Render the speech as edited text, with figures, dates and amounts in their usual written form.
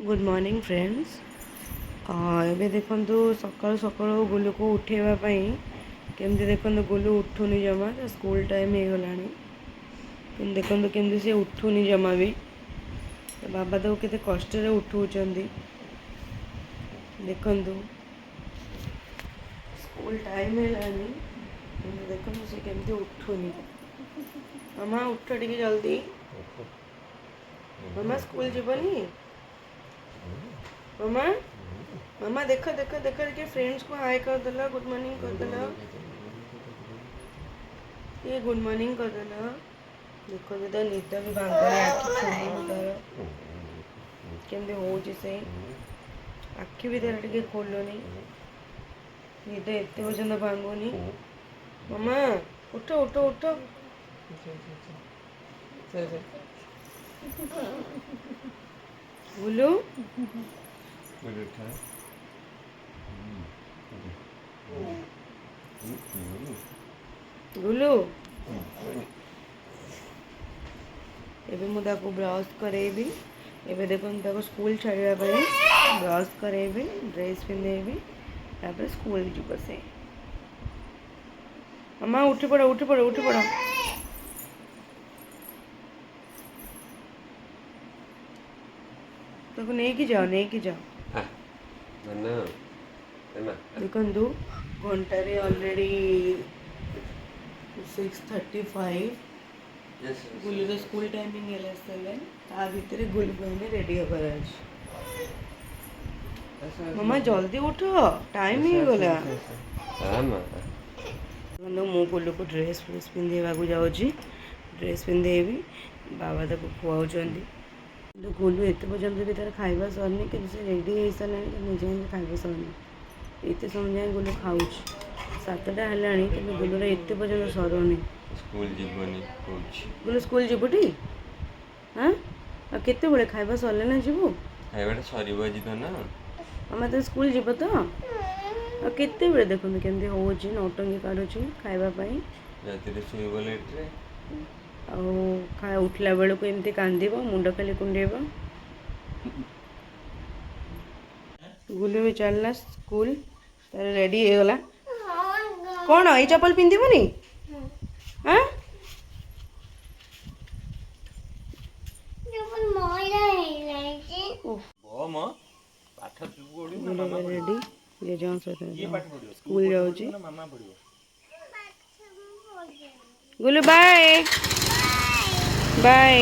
Good morning friends. एबे देखंतु सकाळु सकाळु गुलू को उठेवाई केमती देखंतु गुलू उठुनी जमा स्कूल टाइम हो गलानी कि देखंतु केमती से उठुनी जमा भी तो बाबा तो केते कष्ट रे उठौचंदी देखंतु स्कूल टाइम हेलानी देखंतु से केमती उठुनी। मामा उठ टिके जल्दी मामा स्कूल जीवनी मामा मामा देख देख देख के फ्रेंड्स को हाय कर देला गुड मॉर्निंग कर देला ये गुड मॉर्निंग कर देला देखो तो निद भी भांगनी आखि खोलुनी तार केमती होउची से आखि भी तार टिके खोलुनी निद एते पर्यंत भांगुनी। मामा उठ उठ उठ गुलू गुलू एबे मु ताको ब्रश करेबी एबे देखो ताको स्कूल छाड़िया ब्रश करेबी ड्रेस पिंधेबी तापर स्कूल जीव से। मामा उठी पड़ उठी पड़ उठी पड़ ताको नहीं जाओ देखु घंटे ऑलरेडी 6:35 गुलू स्कूल टाइमिंग है 7 भितर गुलू कहने रेडी होकर मामा जल्दी उठ टाइम ही गला मु गुलू को ड्रेस फ्रेस पिंधेवा जाऊँगी ड्रेस पिंधेबी बाबा तक खुआउं गुलू एत पर्यंत भी तार खाଇବା सरनी कि रेडी हो सारे निजे खाଇବା सरनी एत समय जाए गुलू खाऊ 7टा है कि गुलूर एत पर्यंत सरुनी गुलू स्कूल जीवटी हाँ केते बड़े खाଇବା सरले ना जीवु खाइबाटा सरीबो जी तो ना मामा तो स्कूल जीव तो केते बड़े देखो केमती होउची नौटंकी काढुची खाଇବା पई राति रे सोइबो लेट रे आ उठला बेलू को एमती कांदिब मुंड खाली कुंडेब गुलू भी चलना स्कूल तार रेडी हो गला कौन ये चप्पल पिंधिबनी हाँ रेडी ये जाऊँ स्कूल जाऊँगी गुलू बाय बाय।